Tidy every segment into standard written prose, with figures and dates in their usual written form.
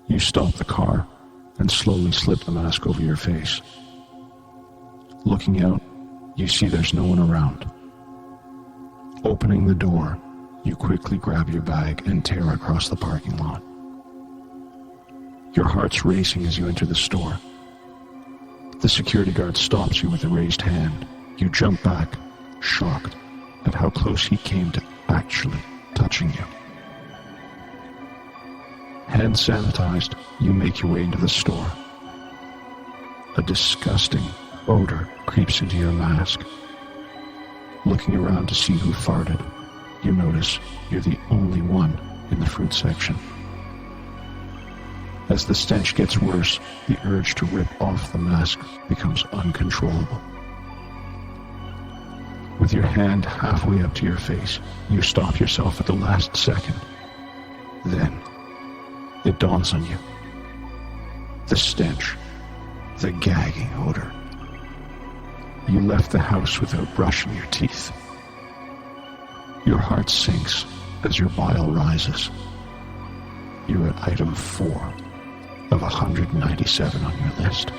You stop the car and slowly slip the mask over your face. Looking out, you see there's no one around. Opening the door, you quickly grab your bag and tear across the parking lot. Your heart's racing as you enter the store. The security guard stops you with a raised hand. You jump back, shocked at how close he came to actually touching you. Hand sanitized, you make your way into the store. A disgusting odor creeps into your mask. Looking around to see who farted, you notice you're the only one in the fruit section. As the stench gets worse, the urge to rip off the mask becomes uncontrollable. With your hand halfway up to your face, you stop yourself at the last second. Then, it dawns on you. The stench, the gagging odor. You left the house without brushing your teeth. Your heart sinks as your bile rises. You're at item 4 of 197 on your list.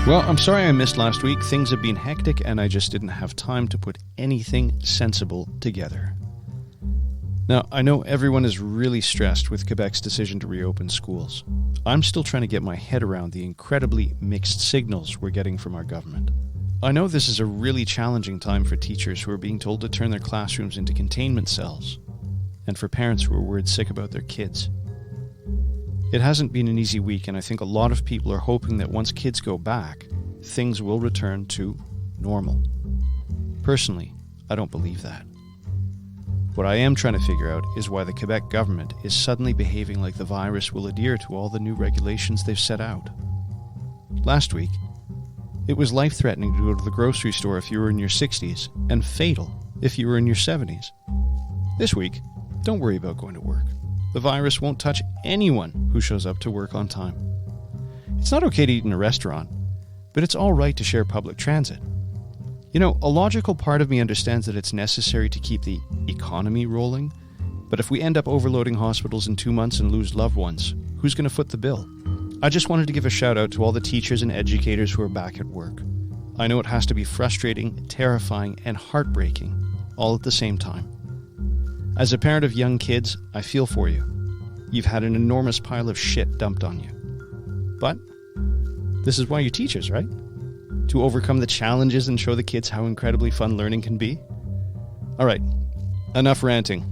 Well, I'm sorry I missed last week. Things have been hectic and I just didn't have time to put anything sensible together. Now, I know everyone is really stressed with Quebec's decision to reopen schools. I'm still trying to get my head around the incredibly mixed signals we're getting from our government. I know this is a really challenging time for teachers who are being told to turn their classrooms into containment cells, and for parents who are worried sick about their kids. It hasn't been an easy week, and I think a lot of people are hoping that once kids go back, things will return to normal. Personally, I don't believe that. What I am trying to figure out is why the Quebec government is suddenly behaving like the virus will adhere to all the new regulations they've set out. Last week, it was life-threatening to go to the grocery store if you were in your 60s, and fatal if you were in your 70s. This week, don't worry about going to work. The virus won't touch anyone who shows up to work on time. It's not okay to eat in a restaurant, but it's all right to share public transit. You know, a logical part of me understands that it's necessary to keep the economy rolling, but if we end up overloading hospitals in 2 months and lose loved ones, who's going to foot the bill? I just wanted to give a shout out to all the teachers and educators who are back at work. I know it has to be frustrating, terrifying, and heartbreaking, all at the same time. As a parent of young kids, I feel for you. You've had an enormous pile of shit dumped on you. But this is why you're teachers, right? To overcome the challenges and show the kids how incredibly fun learning can be? All right, enough ranting.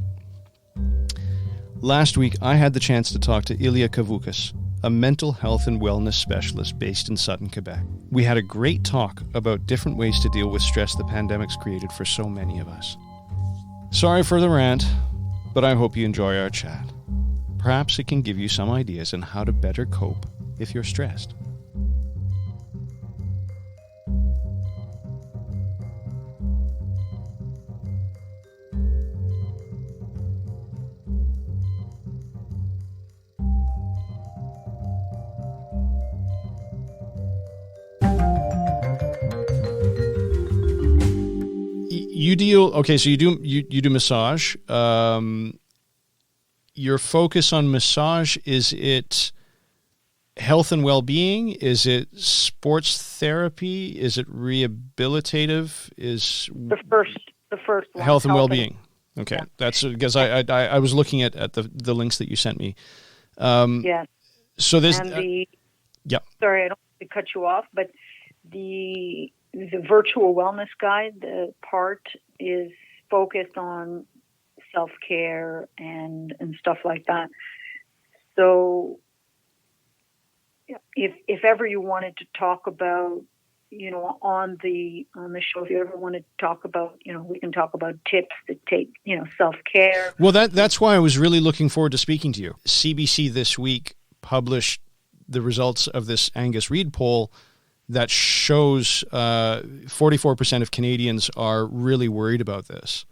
Last week, I had the chance to talk to Ilia Kavoukis, a mental health and wellness specialist based in Sutton, Quebec. We had a great talk about different ways to deal with stress the pandemic's created for so many of us. Sorry for the rant, but I hope you enjoy our chat. Perhaps it can give you some ideas on how to better cope if you're stressed. You do massage. Your focus on massage, is it health and well-being? Is it sports therapy? Is it rehabilitative? Is the first one, health and well-being? Okay, yeah. That's because I was looking at the links that you sent me. Yes. So there's yeah. Sorry, I don't want to cut you off, but the virtual wellness guide, the part is focused on self-care and stuff like that. So if ever you wanted to talk about, on the show, if you ever want to talk about, we can talk about tips to take, self-care. Well, that's why I was really looking forward to speaking to you. CBC this week published the results of this Angus Reid poll that shows 44% of Canadians are really worried about this.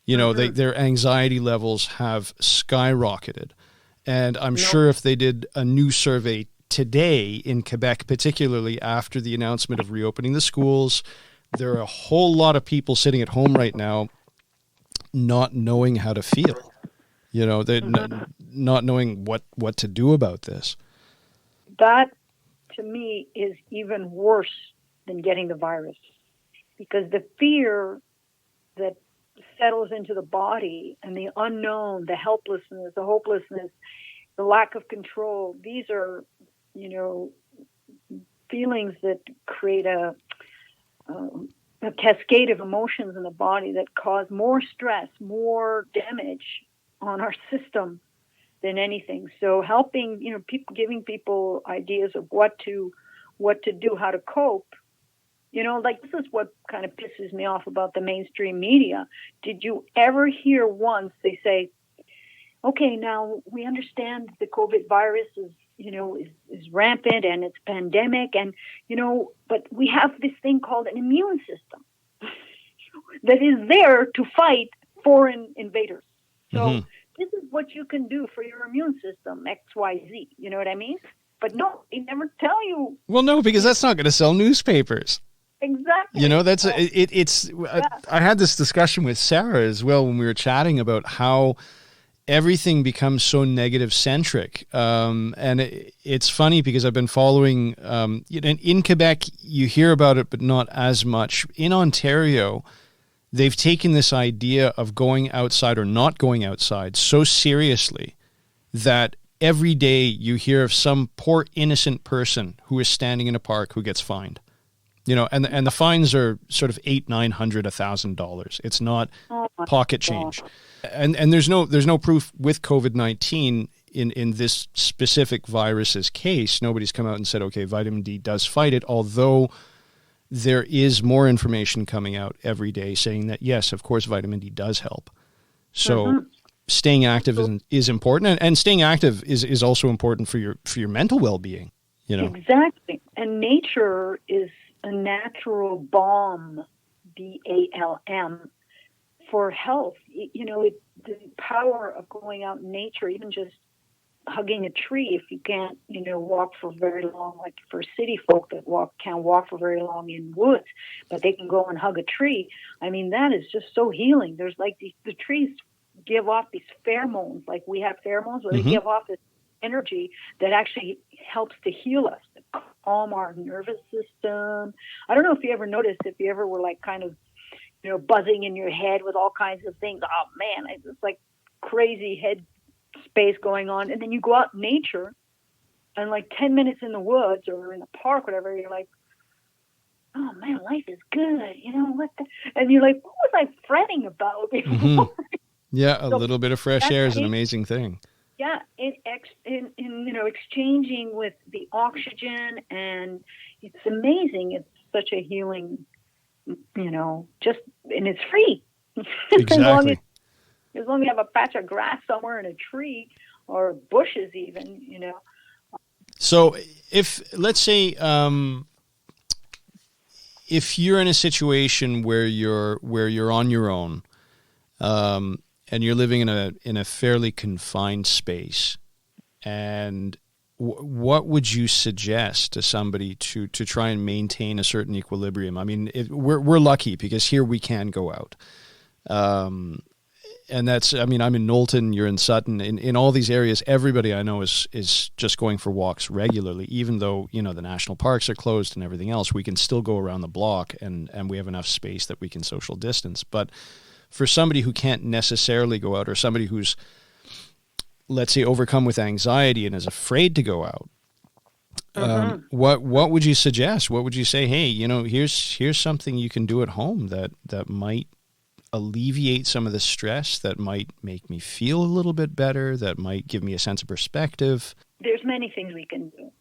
Their anxiety levels have skyrocketed. And I'm sure if they did a new survey today in Quebec, particularly after the announcement of reopening the schools, there are a whole lot of people sitting at home right now not knowing how to feel. They're not knowing what to do about this. That, to me, is even worse than getting the virus, because the fear that settles into the body and the unknown, the helplessness, the hopelessness, the lack of control, these are, feelings that create a cascade of emotions in the body that cause more stress, more damage on our system than anything. So helping, people, giving people ideas of what to do, how to cope. This is what kind of pisses me off about the mainstream media. Did you ever hear once they say, okay, now we understand the COVID virus is rampant and it's pandemic, and, but we have this thing called an immune system that is there to fight foreign invaders. So this is what you can do for your immune system, XYZ. You know what I mean? But no, they never tell you. Well, no, because that's not going to sell newspapers. Exactly. I had this discussion with Sarah as well when we were chatting about how everything becomes so negative centric. And it's funny because I've been following, in Quebec, you hear about it, but not as much. In Ontario, they've taken this idea of going outside or not going outside so seriously that every day you hear of some poor innocent person who is standing in a park who gets fined. And the fines are sort of $800, $900, $1,000. It's not pocket change. And there's no proof with COVID-19 in this specific virus's case. Nobody's come out and said, okay, vitamin D does fight it, although there is more information coming out every day saying that, yes, of course, vitamin D does help. So staying active is important, and staying active is also important for your mental well-being. Exactly. And nature is a natural balm, BALM, for health. The power of going out in nature, even just hugging a tree, if you can't, walk for very long, like for city folk that can't walk for very long in woods, but they can go and hug a tree. I mean, that is just so healing. There's like the trees give off these pheromones, like we have pheromones, where they give off this energy that actually helps to heal us, to calm our nervous system. I don't know if you ever noticed, if you ever were like kind of, buzzing in your head with all kinds of things. Oh man, it's like crazy head space going on. And then you go out in nature and like 10 minutes in the woods or in the park, whatever, you're like, oh man, life is good. And you're like, what was I fretting about before? Yeah. A little bit of fresh air is an amazing thing. Yeah, in exchanging with the oxygen, and it's amazing. It's such a healing, and it's free. Exactly. as long as you have a patch of grass somewhere and a tree or bushes, even. So, if let's say, if you're in a situation where you're on your own, and you're living in a fairly confined space, and what would you suggest to somebody to try and maintain a certain equilibrium? I mean, we're lucky because here we can go out, and that's, I mean, I'm in Knowlton, you're in Sutton, in all these areas, everybody I know is just going for walks regularly, even though the national parks are closed and everything else. We can still go around the block, and we have enough space that we can social distance, but for somebody who can't necessarily go out, or somebody who's, let's say, overcome with anxiety and is afraid to go out, what would you suggest? What would you say? Hey, here's something you can do at home that might alleviate some of the stress, that might make me feel a little bit better, that might give me a sense of perspective. There's many things we can do.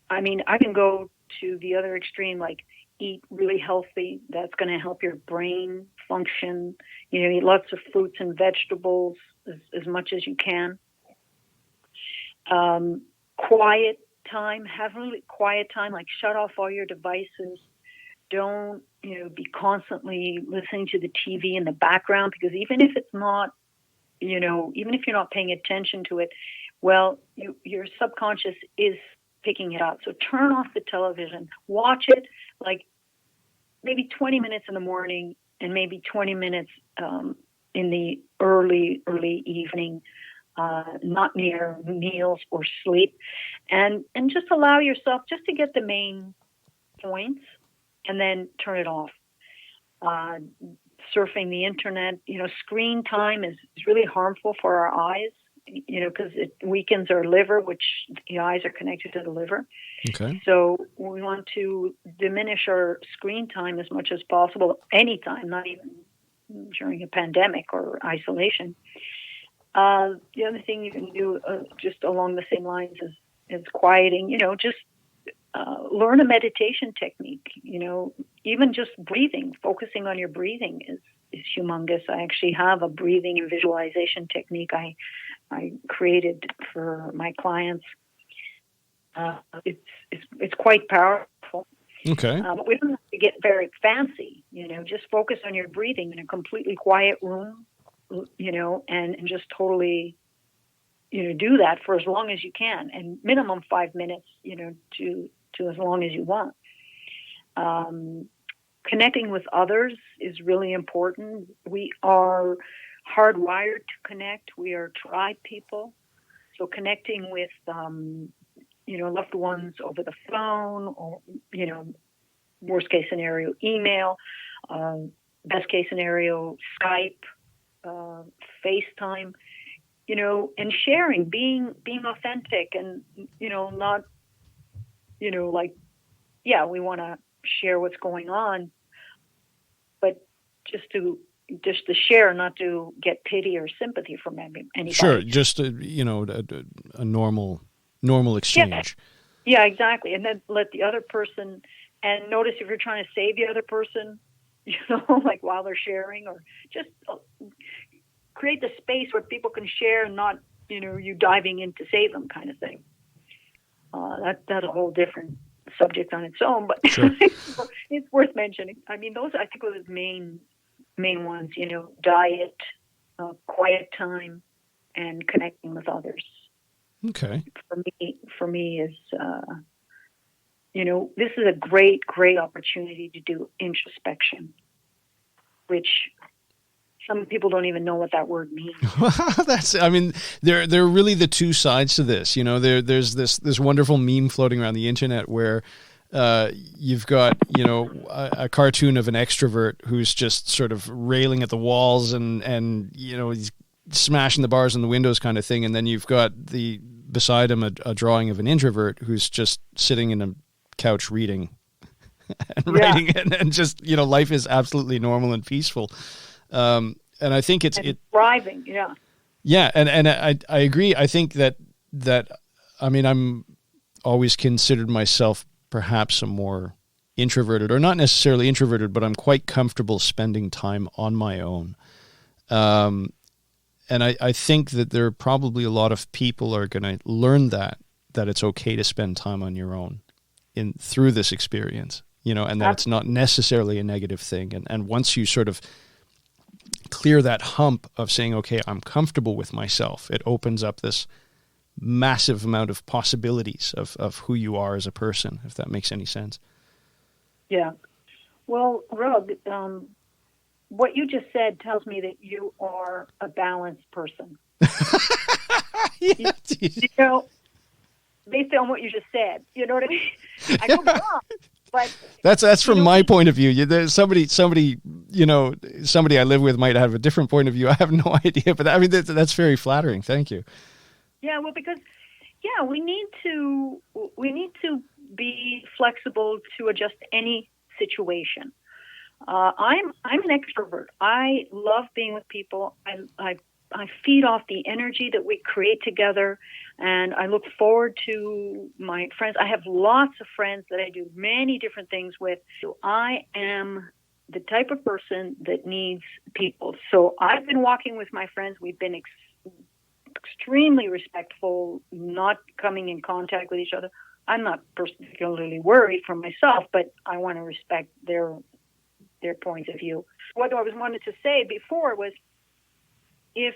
I mean, I can go to the other extreme, like eat really healthy. That's going to help your brain function. Eat lots of fruits and vegetables as much as you can. Quiet time, have really quiet time, like shut off all your devices. Don't, be constantly listening to the TV in the background, because even if it's not, even if you're not paying attention to it, well, your subconscious is picking it up. So turn off the television, watch it like maybe 20 minutes in the morning and maybe 20 minutes in the early evening, not near meals or sleep, and just allow yourself just to get the main points and then turn it off. Surfing the internet, screen time is really harmful for our eyes, because it weakens our liver, which the eyes are connected to the liver. Okay. So we want to diminish our screen time as much as possible, anytime, not even during a pandemic or isolation. The other thing you can do just along the same lines is quieting, just learn a meditation technique, even just breathing, focusing on your breathing is humongous. I actually have a breathing and visualization technique I created for my clients. It's quite powerful. Okay. But we don't have to get very fancy, just focus on your breathing in a completely quiet room, and just totally, do that for as long as you can, and minimum 5 minutes, to as long as you want. Connecting with others is really important. We are hardwired to connect. We are tribe people. So connecting with, loved ones over the phone or, worst case scenario, email, best case scenario, Skype, FaceTime, and sharing, being authentic and, not, we want to share what's going on, but just to share, not to get pity or sympathy from anybody. Sure, just a normal exchange. Yeah, exactly. And then let the other person, and notice if you're trying to save the other person, like while they're sharing, or just create the space where people can share and not, you diving in to save them kind of thing. That's a whole different subject on its own, but sure. It's worth mentioning. I mean, those I think are the main ones. Diet, quiet time, and connecting with others. Okay. For me is this is a great opportunity to do introspection, which some people don't even know what that word means. There are really the two sides to this. There's this wonderful meme floating around the internet where you've got, a cartoon of an extrovert who's just sort of railing at the walls and he's smashing the bars and the windows kind of thing. And then you've got beside him a drawing of an introvert who's just sitting in a couch reading and writing, and just, life is absolutely normal and peaceful. And I think it's thriving. Yeah. Yeah. And I agree. I think that, I'm always considered myself perhaps a more introverted, or not necessarily introverted, but I'm quite comfortable spending time on my own. And I think that there are probably a lot of people are going to learn that it's okay to spend time on your own through this experience, and that it's not necessarily a negative thing. And once you sort of clear that hump of saying, okay, I'm comfortable with myself, it opens up this massive amount of possibilities of who you are as a person, if that makes any sense. Yeah. Well, Rob, what you just said tells me that you are a balanced person. Yeah, based on what you just said, you know what I mean? I could be wrong, but that's from my point of view. There's somebody I live with might have a different point of view. I have no idea, but that's very flattering. Thank you. Yeah, well, because we need to be flexible to adjust any situation. I'm an extrovert. I love being with people. I feed off the energy that we create together, and I look forward to my friends. I have lots of friends that I do many different things with. So I am the type of person that needs people. So I've been walking with my friends. We've been extremely respectful, not coming in contact with each other. I'm not particularly worried for myself, but I want to respect their points of view. What I wanted to say before was, if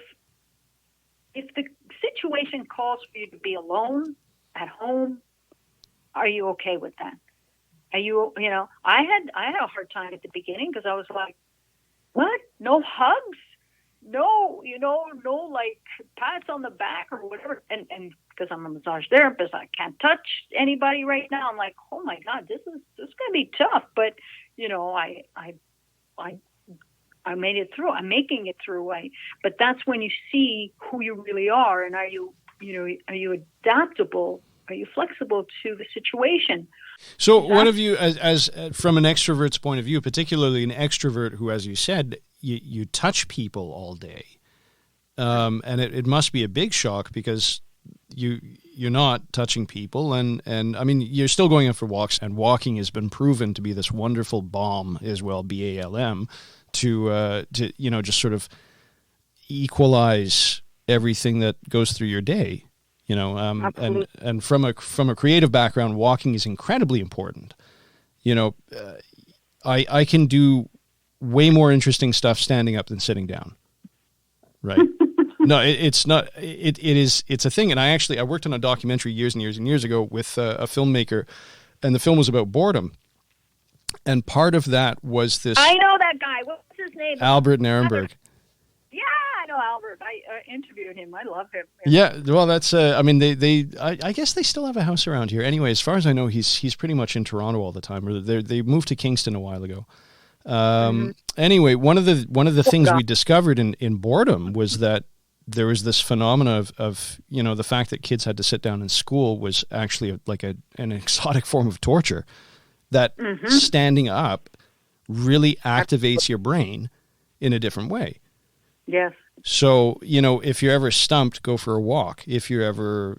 the situation calls for you to be alone at home, are you okay with that? Are you, I had a hard time at the beginning because I was like, what? No hugs? No, no like pats on the back or whatever. And because I'm a massage therapist, I can't touch anybody right now. I'm like, oh my God, this is gonna be tough. But I made it through. I'm making it through. But that's when you see who you really are, and are you adaptable? Are you flexible to the situation? So, one of you, as from an extrovert's point of view, particularly an extrovert who, as you said, you touch people all day, and it must be a big shock because you're not touching people, and I mean you're still going out for walks, and walking has been proven to be this wonderful balm as well, BALM, to just sort of equalize everything that goes through your day. And from a creative background, walking is incredibly important. I can do way more interesting stuff standing up than sitting down. Right. No, it's not. It's a thing. And I worked on a documentary years and years and years ago with a filmmaker, and the film was about boredom. And part of that was this. I know that guy. What's his name? Albert Nirenberg. Yeah, I know Albert. I interviewed him. I love him. Yeah, well, that's. I mean, I guess they still have a house around here. Anyway, as far as I know, he's pretty much in Toronto all the time. Or they moved to Kingston a while ago. Anyway, one of the things we discovered in boredom was that there was this phenomena of the fact that kids had to sit down in school was actually an exotic form of torture. That standing up really activates your brain in a different way. Yes. So, if you're ever stumped, go for a walk. If you ever,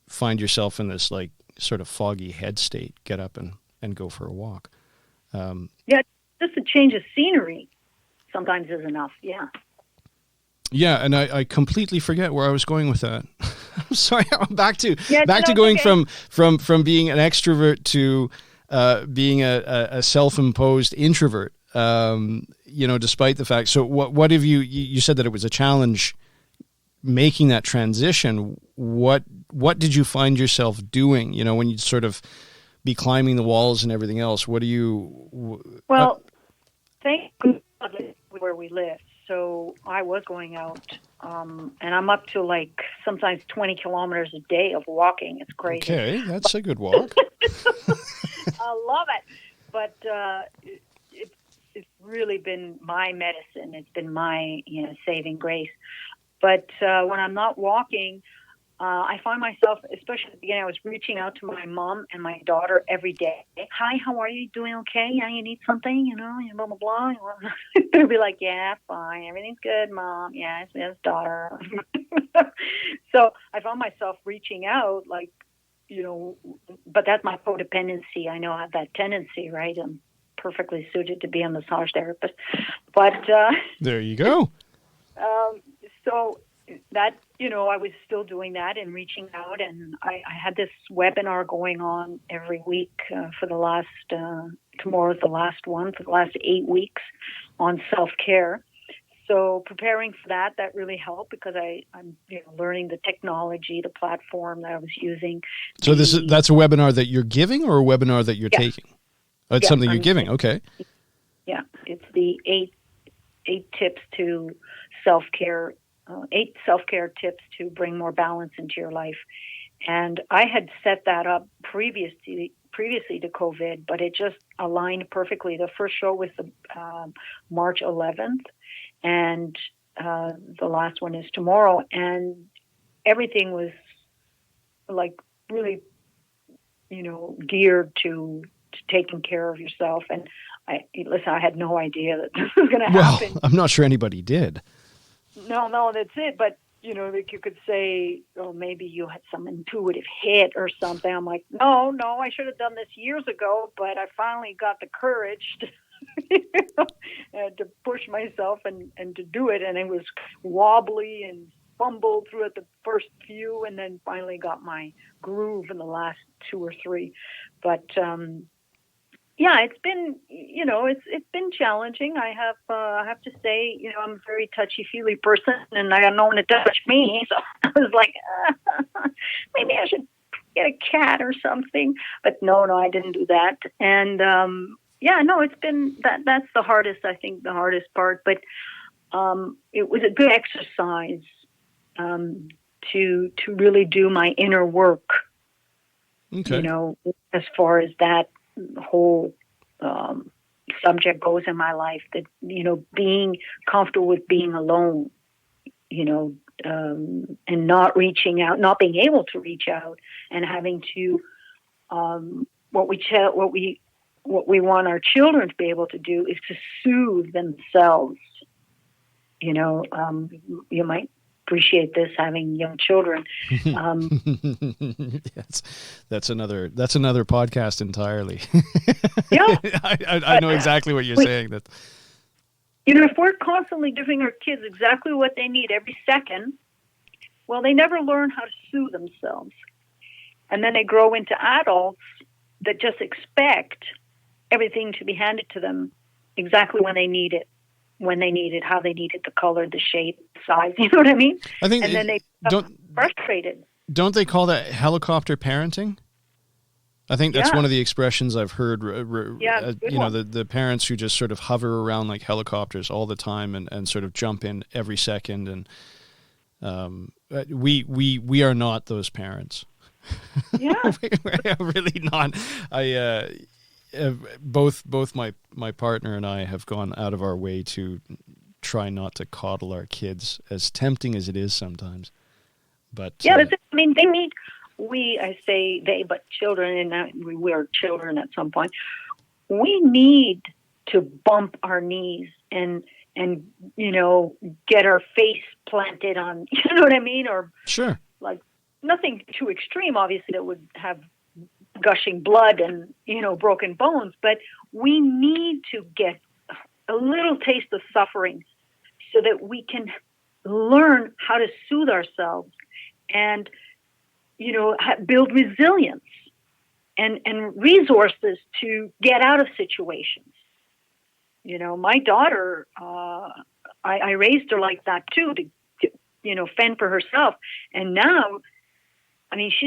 find yourself in this like sort of foggy head state, get up and go for a walk. Yeah, just a change of scenery sometimes is enough. Yeah. Yeah, and I completely forget where I was going with that. I'm sorry. Back to going from being an extrovert to being a self-imposed introvert. Despite the fact. So what have you said that it was a challenge making that transition. What did you find yourself doing, when you'd sort of be climbing the walls and everything else? What do you... Well, thank God where we live. So I was going out, and I'm up to like sometimes 20 kilometers a day of walking. It's crazy. Okay, that's a good walk. I love it. But it's really been my medicine. It's been my saving grace. But when I'm not walking, I find myself, especially at the beginning, I was reaching out to my mom and my daughter every day. Hi, how are you? Doing okay? Yeah, you need something? Blah, blah, blah. They'd be like, yeah, fine. Everything's good, Mom. Yes, daughter. So I found myself reaching out, like, but that's my codependency. I know I have that tendency, right? I'm perfectly suited to be a massage therapist. But there you go. So that, I was still doing that and reaching out, and I had this webinar going on every week for the last, tomorrow's the last one, for the last 8 weeks on self-care. So preparing for that really helped because I'm learning the technology, the platform that I was using. So that's a webinar that you're giving or a webinar that you're taking? Oh, it's something you're giving, okay. Yeah, it's the eight tips to self-care. 8 self-care tips to bring more balance into your life. And I had set that up previously to COVID, but it just aligned perfectly. The first show was the March 11th, and the last one is tomorrow. And everything was like really, geared to taking care of yourself. And I had no idea that this was going to happen. Well, I'm not sure anybody did. No, that's it. But, like you could say, oh, maybe you had some intuitive hit or something. I'm like, no, I should have done this years ago, but I finally got the courage to push myself and to do it. And it was wobbly and fumbled through it the first few, and then finally got my groove in the last 2 or 3. But, yeah, it's been, it's been challenging. I have to say, I'm a very touchy-feely person, and I got no one to touch me. So I was like, maybe I should get a cat or something. But no, I didn't do that. And it's been that's the hardest, I think, the hardest part. But it was a good exercise to really do my inner work. Okay. As far as that whole subject goes in my life, that being comfortable with being alone, and not reaching out, not being able to reach out, and having to what we want our children to be able to do is to soothe themselves. You might appreciate this, having young children. Yes, that's another podcast entirely. Yeah, I know exactly what you're saying. That if we're constantly giving our kids exactly what they need every second, well, they never learn how to soothe themselves, and then they grow into adults that just expect everything to be handed to them exactly when they need it. When they need it, how they need it, the color, the shape, the size, you know what I mean? I think, and then they become frustrated. Don't they call that helicopter parenting? I think that's one of the expressions I've heard. The parents who just sort of hover around like helicopters all the time and sort of jump in every second. And we are not those parents. Yeah, we're really not. Both my partner and I have gone out of our way to try not to coddle our kids, as tempting as it is sometimes. But they need. I say they, but children, and we are children at some point. We need to bump our knees and get our face planted on. You know what I mean? Or sure, like nothing too extreme, obviously, that would have gushing blood and broken bones, but we need to get a little taste of suffering so that we can learn how to soothe ourselves and build resilience and resources to get out of situations. My daughter, I raised her like that too, to fend for herself, and now she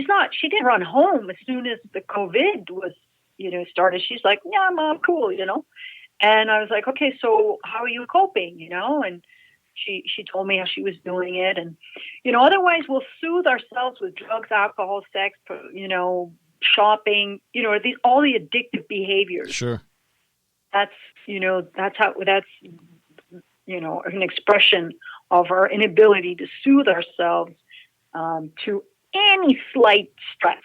didn't run home as soon as the COVID was, started. She's like, yeah, Mom, cool, And I was like, okay, so how are you coping, And she told me how she was doing it. And, otherwise we'll soothe ourselves with drugs, alcohol, sex, shopping, all the addictive behaviors. Sure. That's an expression of our inability to soothe ourselves to any slight stress.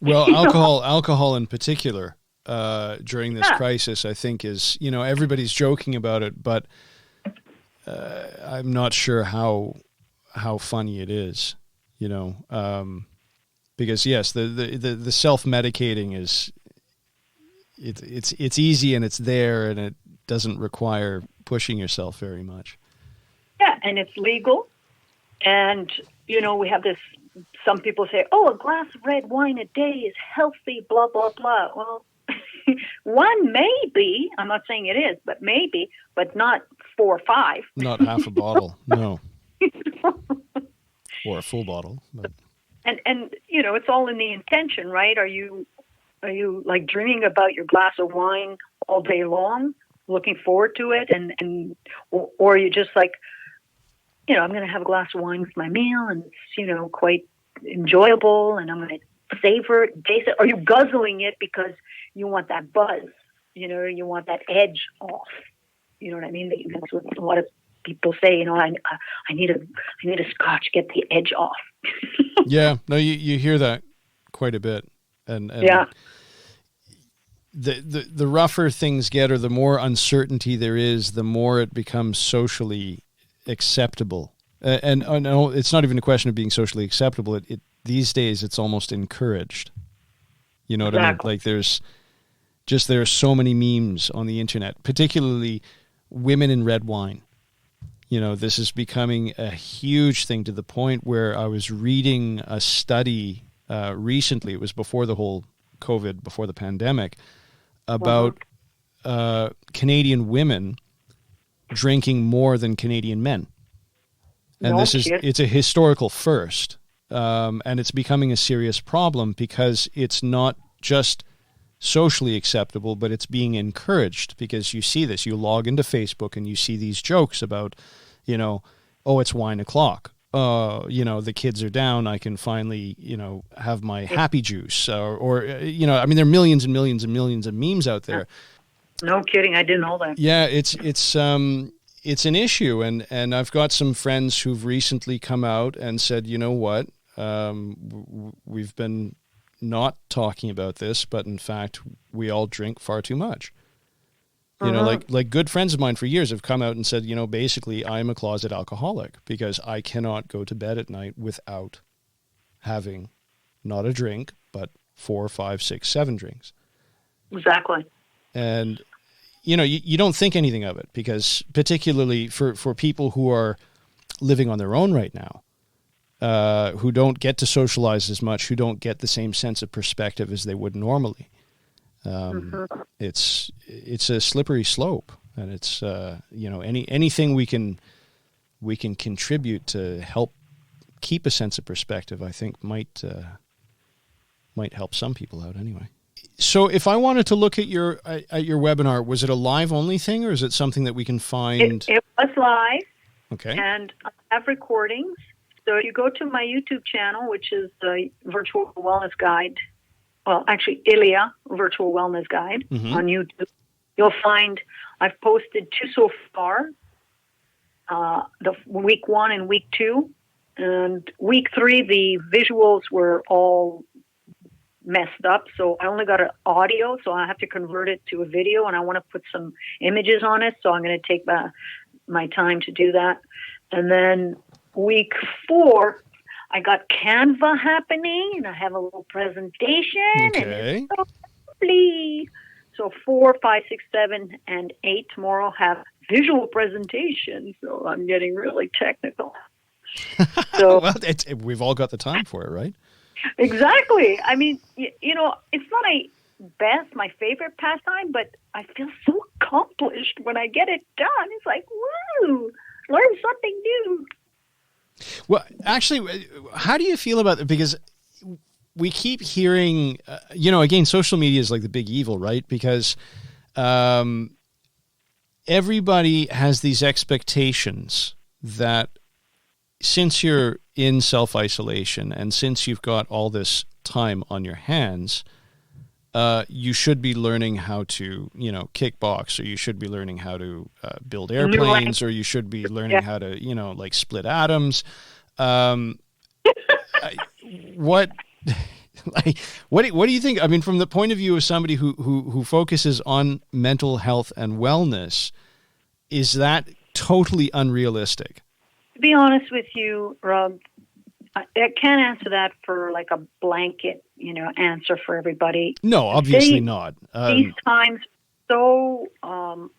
Well, alcohol in particular, during this crisis, I think is, everybody's joking about it, but I'm not sure how funny it is, because yes, the self-medicating is, it's easy and it's there and it doesn't require pushing yourself very much. Yeah, and it's legal, and we have this. Some people say, "Oh, a glass of red wine a day is healthy." Blah blah blah. Well, one maybe. I'm not saying it is, but maybe, but not 4 or 5. Not half a bottle, no, or a full bottle. But. And it's all in the intention, right? Are you like dreaming about your glass of wine all day long, looking forward to it, or are you just like, I'm going to have a glass of wine with my meal, and it's, quite enjoyable, and I'm going to savor it, taste it. Are you guzzling it because you want that buzz? You want that edge off. You know what I mean? That's what a lot of people say. I need a scotch, get the edge off. Yeah, no, you hear that quite a bit, and yeah. The rougher things get, or the more uncertainty there is, the more it becomes socially acceptable. And no, it's not even a question of being socially acceptable. It these days it's almost encouraged. You know what I mean? Like there are so many memes on the internet, particularly women in red wine. This is becoming a huge thing, to the point where I was reading a study recently. It was before the whole COVID, before the pandemic, about Canadian women drinking more than Canadian men. And it's a historical first. and it's becoming a serious problem because it's not just socially acceptable, but it's being encouraged, because you see this. You log into Facebook and you see these jokes about, oh, it's wine o'clock. The kids are down. I can finally, have my happy juice, or there are millions and millions and millions of memes out there. No kidding. I didn't know that. Yeah, it's an issue. And I've got some friends who've recently come out and said, you know what, we've been not talking about this, but in fact, we all drink far too much. Like good friends of mine for years have come out and said, basically, I'm a closet alcoholic because I cannot go to bed at night without having not a drink, but 4, 5, 6, 7 drinks. Exactly. And, you don't think anything of it, because particularly for people who are living on their own right now, who don't get to socialize as much, who don't get the same sense of perspective as they would normally. It's a slippery slope, and it's anything we can contribute to help keep a sense of perspective, I think might help some people out anyway. So if I wanted to look at your webinar, was it a live only thing, or is it something that we can find? It was live. Okay. And I have recordings. So if you go to my YouTube channel, which is the Virtual Wellness Guide, well, actually, Ilia Virtual Wellness Guide on YouTube, you'll find I've posted 2 so far, the week 1 and week 2. And week 3, the visuals were all messed up. So I only got an audio, so I have to convert it to a video, and I want to put some images on it. So I'm going to take my time to do that. And then week 4, I got Canva happening, and I have a little presentation. Okay. And it's so lovely. So 4, 5, 6, 7, and 8 tomorrow have visual presentations. So I'm getting really technical. So well, we've all got the time for it, right? Exactly. I mean, it's not my favorite pastime, but I feel so accomplished when I get it done. It's like, woo, learn something new. Well, actually, how do you feel about it? Because we keep hearing, again, social media is like the big evil, right? Because everybody has these expectations that since you're in self-isolation and since you've got all this time on your hands, you should be learning how to, kickbox, or you should be learning how to build airplanes, or you should be learning how to, like split atoms. What do you think? I mean, from the point of view of somebody who focuses on mental health and wellness, is that totally unrealistic? To be honest with you, Rob, I can't answer that for like a blanket, answer for everybody. No, obviously not. These times, so I'll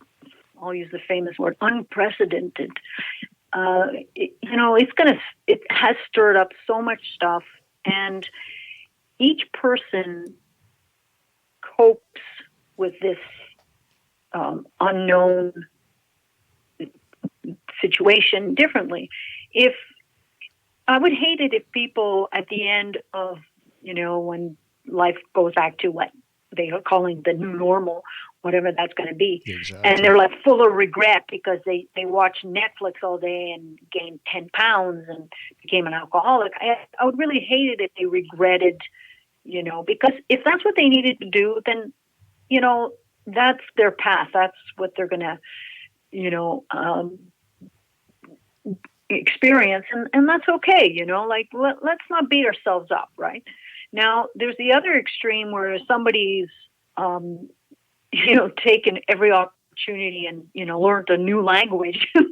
use the famous word, unprecedented. It has stirred up so much stuff, and each person copes with this unknown situation differently. If I would hate it if people at the end of, when life goes back to what they are calling the new normal, whatever that's going to be. Exactly. And they're like full of regret because they watched Netflix all day and gained 10 pounds and became an alcoholic. I would really hate it if they regretted, because if that's what they needed to do, then, that's their path. That's what they're going to, experience, and that's okay, let's not beat ourselves up, right? Now, there's the other extreme where somebody's, taken every opportunity and, learned a new language in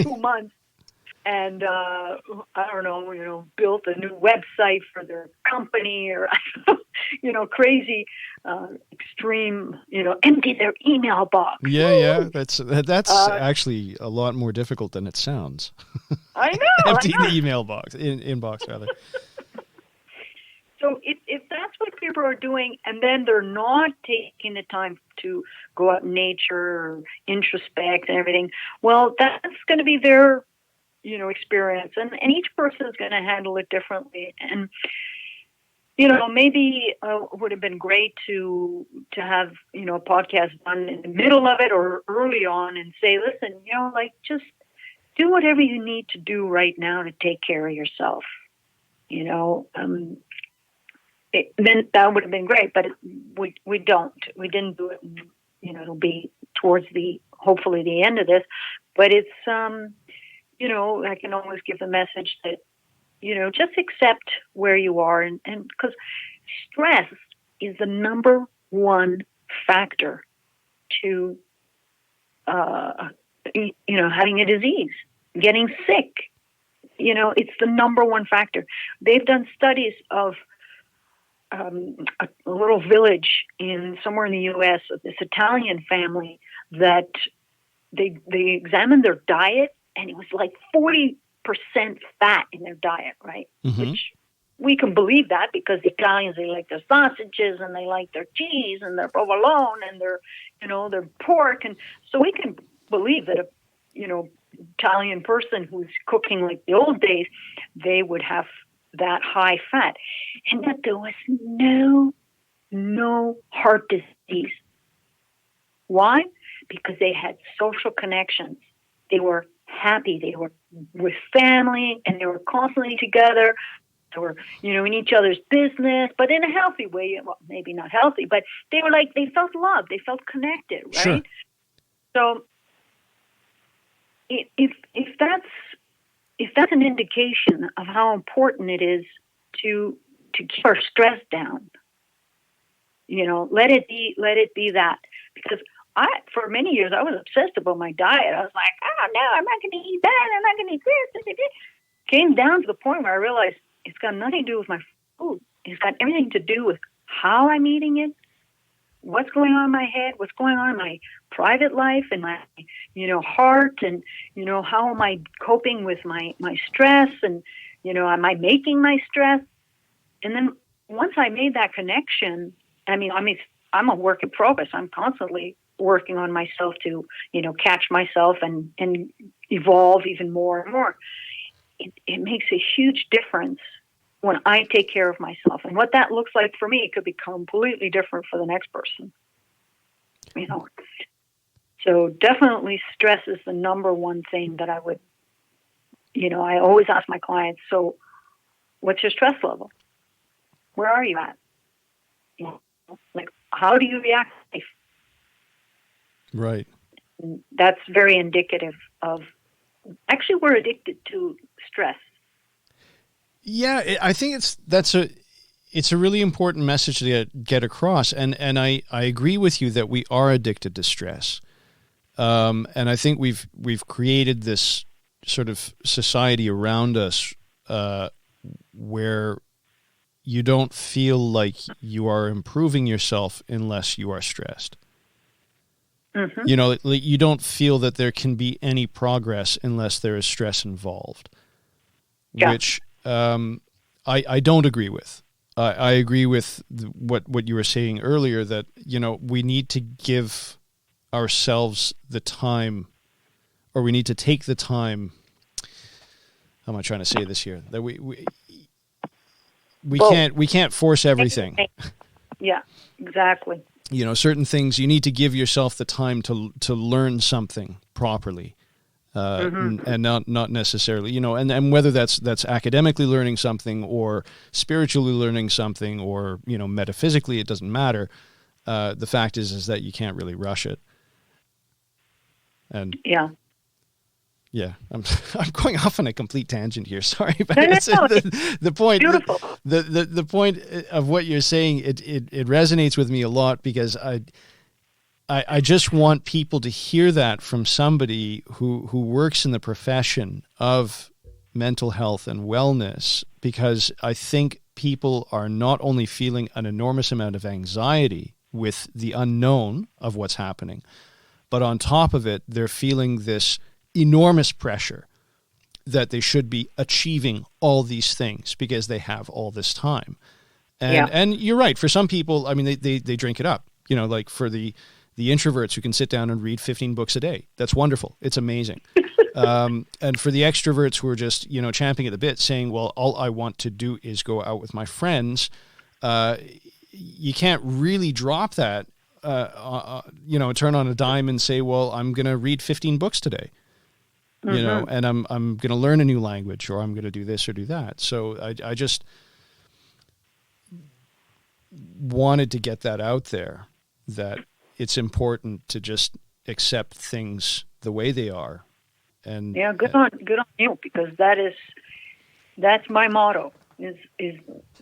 2 months, and, built a new website for their company, or, crazy, extreme, empty their email box. Yeah. That's actually a lot more difficult than it sounds. I know. Empty the email box, inbox rather. So if that's what people are doing, and then they're not taking the time to go out in nature or introspect and everything, well, that's going to be their experience, and each person is going to handle it differently. And maybe it would have been great to have a podcast done in the middle of it or early on, and say, listen, just do whatever you need to do right now to take care of yourself. Then that would have been great, but we didn't do it. It'll be towards hopefully the end of this, but it's I can always give the message that just accept where you are, and because stress is the number one factor to having a disease, getting sick. It's the number one factor. They've done studies of a little village somewhere in the U.S. of this Italian family that they examined their diet, and it was like 40% fat in their diet, right? Mm-hmm. Which we can believe that because the Italians, they like their sausages and they like their cheese and their provolone and their pork, and so we can believe that Italian person who's cooking like the old days, they would have that high fat, and that there was no heart disease. Why? Because they had social connections. They were happy. They were with family, and they were constantly together. They were, in each other's business, but in a healthy way. Well, maybe not healthy, but they felt loved. They felt connected, right? Sure. So if that's an indication of how important it is to keep our stress down, let it be that. Because for many years I was obsessed about my diet. I was like, oh no, I'm not going to eat that. I'm not going to eat this. Came down to the point where I realized it's got nothing to do with my food. It's got everything to do with how I'm eating it, what's going on in my head, what's going on in my private life and my, heart, and, how am I coping with my stress, and, am I making my stress? And then once I made that connection, I'm a work in progress. I'm constantly working on myself to, catch myself and evolve even more and more. It makes a huge difference when I take care of myself. And what that looks like for me, it could be completely different for the next person. So definitely stress is the number one thing that I would, I always ask my clients, so what's your stress level? Where are you at? Like, how do you react to life? Right. And that's very indicative of, actually, we're addicted to stress. Yeah, I think it's a really important message to get across, and I agree with you that we are addicted to stress, and I think we've created this sort of society around us where you don't feel like you are improving yourself unless you are stressed. Mm-hmm. You don't feel that there can be any progress unless there is stress involved, which I don't agree with. I agree with what you were saying earlier, that, we need to give ourselves the time, or we need to take the time. How am I trying to say this here? That we can't force everything. Yeah, exactly. Certain things you need to give yourself the time to learn something properly. And not necessarily, and whether that's academically learning something or spiritually learning something or, metaphysically, it doesn't matter. The fact is that you can't really rush it. And yeah, I'm going off on a complete tangent here. Sorry, but the point. Beautiful. The point of what you're saying, it resonates with me a lot, because I just want people to hear that from somebody who works in the profession of mental health and wellness, because I think people are not only feeling an enormous amount of anxiety with the unknown of what's happening, but on top of it, they're feeling this enormous pressure that they should be achieving all these things because they have all this time. And you're right. For some people, they drink it up, like for the introverts who can sit down and read 15 books a day. That's wonderful. It's amazing. And for the extroverts who are just, champing at the bit saying, well, all I want to do is go out with my friends, you can't really drop that, turn on a dime and say, well, I'm going to read 15 books today, and I'm going to learn a new language, or I'm going to do this or do that. So I just wanted to get that out there, that it's important to just accept things the way they are. And yeah, good on you, because that's my motto is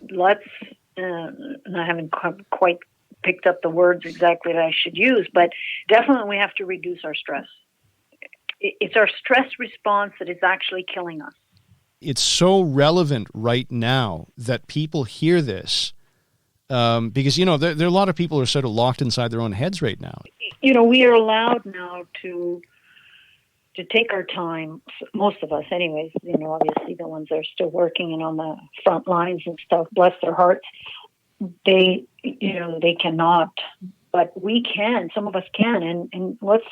let's, and I haven't quite picked up the words exactly that I should use, but definitely we have to reduce our stress. It's our stress response that is actually killing us. It's so relevant right now that people hear this, because, there are a lot of people who are sort of locked inside their own heads right now. We are allowed now to take our time, most of us anyways, obviously the ones that are still working and on the front lines and stuff, bless their hearts, they cannot, but we can, some of us can, and let's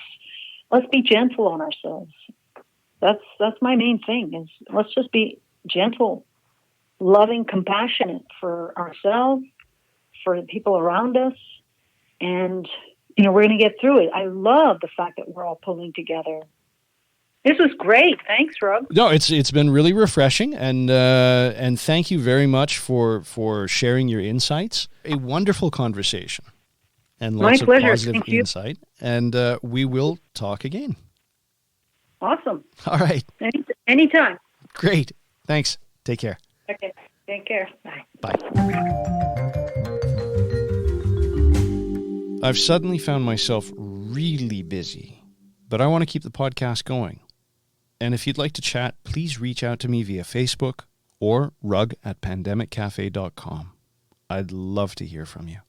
be gentle on ourselves. That's my main thing, is let's just be gentle, loving, compassionate for ourselves, for the people around us, and, we're going to get through it. I love the fact that we're all pulling together. This was great. Thanks, Rob. No, it's been really refreshing, and thank you very much for sharing your insights. A wonderful conversation, and lots of positive insight. And we will talk again. Awesome. All right. Anytime. Great. Thanks. Take care. Okay. Take care. Bye. Bye. I've suddenly found myself really busy, but I want to keep the podcast going. And if you'd like to chat, please reach out to me via Facebook or rug@pandemiccafe.com. I'd love to hear from you.